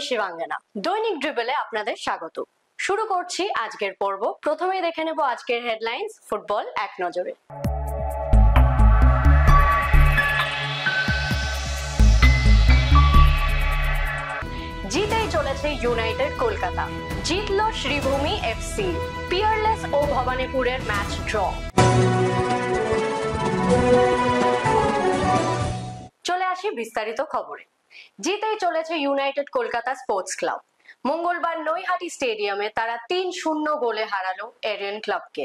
শিবাঙ্গনা। দৈনিক ড্রিবলে আপনাদের স্বাগত। শুরু করছি আজকের পর্ব। প্রথমেই দেখে নেব আজকের হেডলাইন্স ফুটবল এক নজরে। জিতেই চলেছে ইউনাইটেড কলকাতা, জিতল শ্রীভূমি এফসি, পিয়ারলেস ও ভবানীপুরের ম্যাচ ড্র। চলে আসি বিস্তারিত খবরে। জিতেই চলেছে ইউনাইটেড কলকাতা স্পোর্টস ক্লাব। মঙ্গলবার নৈহাটি স্টেডিয়ামে তারা ৩-০ গোলে হারালো এরিয়ান ক্লাবকে।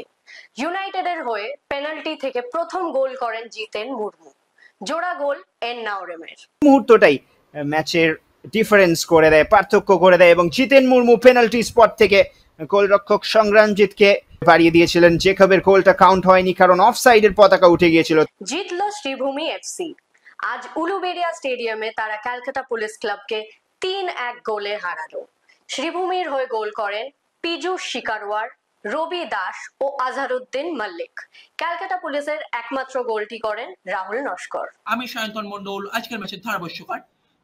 ইউনাইটেডের হয়ে পেনাল্টি থেকে প্রথম গোল করেন জিতেন মুর্মু, জোড়া গোল এন্নাওরেমের। মুহূর্তটাই ম্যাচের ডিফারেন্স করে দেয়, পার্থক্য করে দেয় এবং জিতেন মুর্মু পেনাল্টি স্পট থেকে গোলরক্ষক সংগ্রামজিৎকে বাড়িয়ে দিয়েছিলেন। জেকবের গোলটা কাউন্ট হয়নি কারণ অফসাইডের পতাকা উঠে গিয়েছিল। জিতল শ্রীভূমি এফসি। আজ উলুবেড়িয়া স্টেডিয়ামে তারা ক্যালকাটা পুলিশ ক্লাবকে ৩-১ গোলে হারালো। শ্রীভূমির হয়ে গোল করেন পীযূষ শিকারওয়ার, রবি দাস ও আজহারউদ্দিন মল্লিক। ক্যালকাটা পুলিশের একমাত্র গোলটি করেন রাহুল নস্কর। আমি সায়ন্তন মণ্ডল। আজকের ম্যাচের ধারাভাষ্যকার।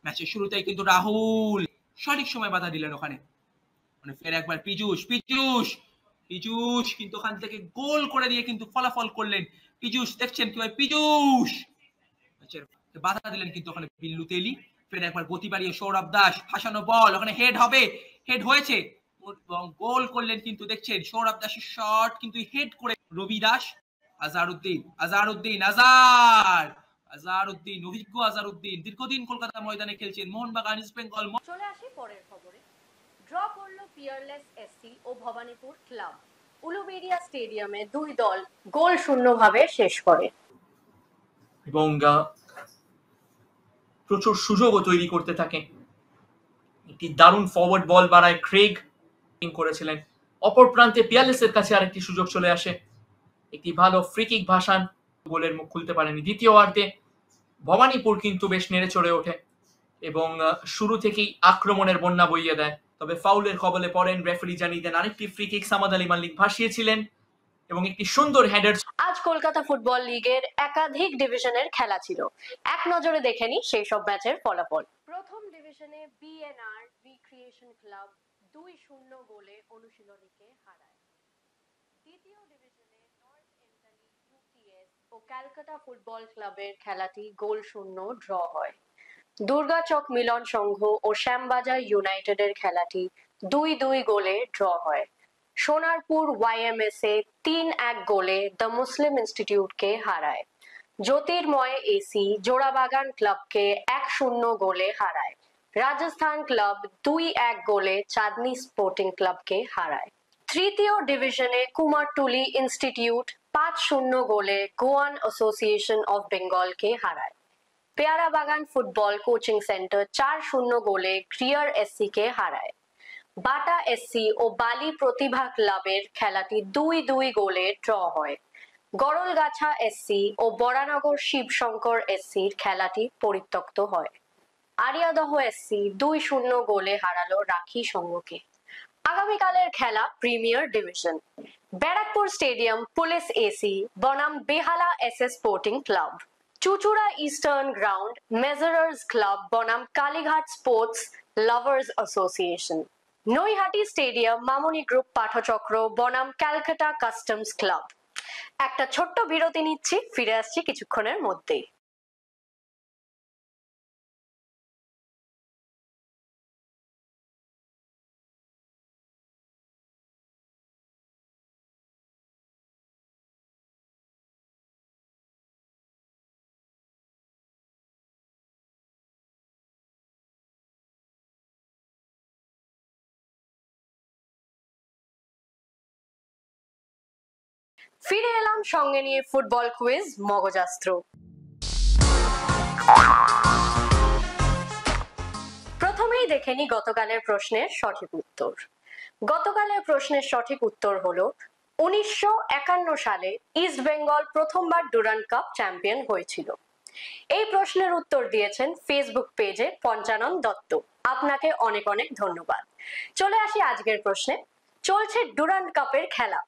ম্যাচের শুরুতেই কিন্তু রাহুল সঠিক সময় বাধা দিলেন ওখানে, মানে ফের একবার পীযূষ কিন্তু ওখান থেকে গোল করে দিয়ে কিন্তু ফলাফল করলেন পীযূষ। দেখছেন কি ভাই, পীযূষ ম্যাচের বাধা দিলেন কিন্তু ওখানে বিল্লু তেলি। ফের একবার গতি বাড়িয়ে সৌরভ দাস, ফাঁসানো বল, ওখানে হেড হয়েছে এবং গোল করলেন কিন্তু দেখছেন সৌরভ দাসের শট কিন্তু হেড করে রবি দাস। আজহারউদ্দিন অভিজ্ঞ আজহারউদ্দিন দীর্ঘদিন কলকাতা ময়দানে খেলছেন, মোহনবাগান, ইস্ট বেঙ্গল। চলে আসি পরের খবরে। ড্র করলো পিয়ারলেস এসসি ও ভবানীপুর ক্লাব। উলুবেড়িয়া স্টেডিয়ামে দুই দল গোল শূন্যভাবে শেষ করে এবং প্রচুর সুযোগও তৈরি করতে থাকে। একটি দারুণ ফরওয়ার্ড বল বাড়ায় ক্রেগ করেছিলেন। অপর প্রান্তে পিয়ারলেসের কাছে আরেকটি সুযোগ চলে আসে, একটি ভালো ফ্রি কিক ভাসান, গোলের মুখ খুলতে পারেনি। দ্বিতীয়ার্ধে ভবানীপুর কিন্তু বেশ নেড়ে চড়ে ওঠে এবং শুরু থেকেই আক্রমণের বন্যা বইয়ে দেয়। তবে ফাউলের কবলে পড়েন, রেফারি জানিয়ে দেন আরেকটি ফ্রি কিক সামাদ আলী মাল্লিক ভাসিয়েছিলেন এবং একটি সুন্দর হেডার। আজ কলকাতা ফুটবল লিগের একাধিক ডিভিশনের খেলা ছিল। এক নজরে দেখে নি সেই সব ম্যাচের ফলাফল। প্রথম ডিভিশনে বিএনআর রিক্রিয়েশন ক্লাব 2-0 গোলে অনুশীলনীকে হারায়। দ্বিতীয় ডিভিশনে নর্থ এন্টালি ইউটিএস ও ক্যালকাটা ফুটবল ক্লাবের খেলাটি গোল শূন্য ড্র হয়। দুর্গাচক মিলন সংঘ ও শ্যামবাজার ইউনাইটেডের খেলাটি 2-2 গোলে ড্র হয়। সোনারপুর ওয়াইএমএসএ 3-1 গোলে দ্য মুসলিম ইনস্টিটিউটকে হারায়। জ্যোতির্ময় এসি জোড়াবাগান ক্লাবকে 1-0 গোলে হারায়। রাজস্থান ক্লাব 2-1 গোলে চাঁদনি স্পোর্টিং ক্লাবকে হারায়। তৃতীয় ডিভিশনে কুমারটুলি ইনস্টিটিউট 5-0 গোলে গোয়ান অ্যাসোসিয়েশন অফ বেঙ্গলকে হারায়। পেয়ারা বাগান ফুটবল কোচিং সেন্টার 4-0 গোলে ক্রিয়ার এসসি কে হারায়। বাটা এসসি ও বালি প্রতিভা ক্লাবের খেলাটি 2-2 গোলে ড্র হয়। গড়লগাছা এসসি ও বরানগর শিবশঙ্কর এসসির খেলাটি পরিত্যক্ত হয়। আরিয়াদহ এসসি 2-0 গোলে হারালো রাখি সংঘকে। আগামীকালের খেলা premier division. Barrackpore stadium police AC বনাম বেহালা এসএস স্পোর্টিং ক্লাব। চুচুড়া ইস্টার্ন গ্রাউন্ড মেজারার্স ক্লাব বনাম Kalighat sports lovers association. Naihati stadium Mamoni group Pathachakra বনাম ক্যালকাটা কাস্টমস ক্লাব। একটা ছোট্ট বিরতি নিচ্ছি, ফিরে আসছি কিছুক্ষণের মধ্যেই। ফিরে এলাম সঙ্গে নিয়ে ফুটবল কুইজ মগজাস্ত্র। প্রথমেই দেখে নি গতকালের প্রশ্নের সঠিক উত্তর। গতকালের প্রশ্নের সঠিক উত্তর হলো 1951 সালে ইস্ট বেঙ্গল প্রথমবার ডুরান্ড কাপ চ্যাম্পিয়ন হয়েছিল। এই প্রশ্নের উত্তর দিয়েছেন ফেসবুক পেজে পঞ্চানন দত্ত। আপনাকে অনেক অনেক ধন্যবাদ। চলে আসি আজকের প্রশ্নে। চলছে ডুরান্ড কাপের খেলা।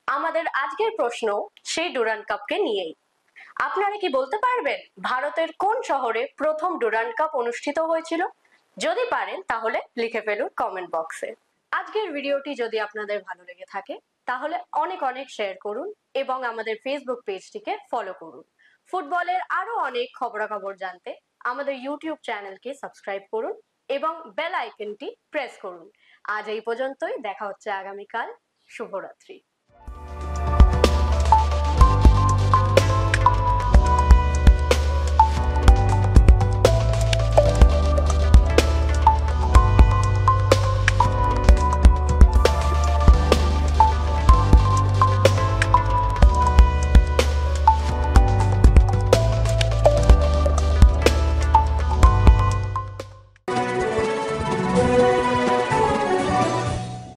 আমাদের আজকের প্রশ্ন সেই ডুরান্ড কাপকে নিয়েই। আপনারা কি বলতে পারবেন ভারতের কোন শহরে প্রথম ডুরান্ড কাপ অনুষ্ঠিত হয়েছিল? যদি পারেন তাহলে লিখে ফেলুন কমেন্ট বক্সে। আজকের ভিডিওটি যদি আপনাদের ভালো লেগে থাকে তাহলে অনেক অনেক শেয়ার করুন এবং আমাদের ফেসবুক পেজটিকে ফলো করুন। ফুটবলের আরো অনেক খবরাখবর জানতে আমাদের ইউটিউব চ্যানেলকে সাবস্ক্রাইব করুন এবং বেল আইকনটি প্রেস করুন। আজ এই পর্যন্তই, দেখা হচ্ছে আগামীকাল। শুভরাত্রি।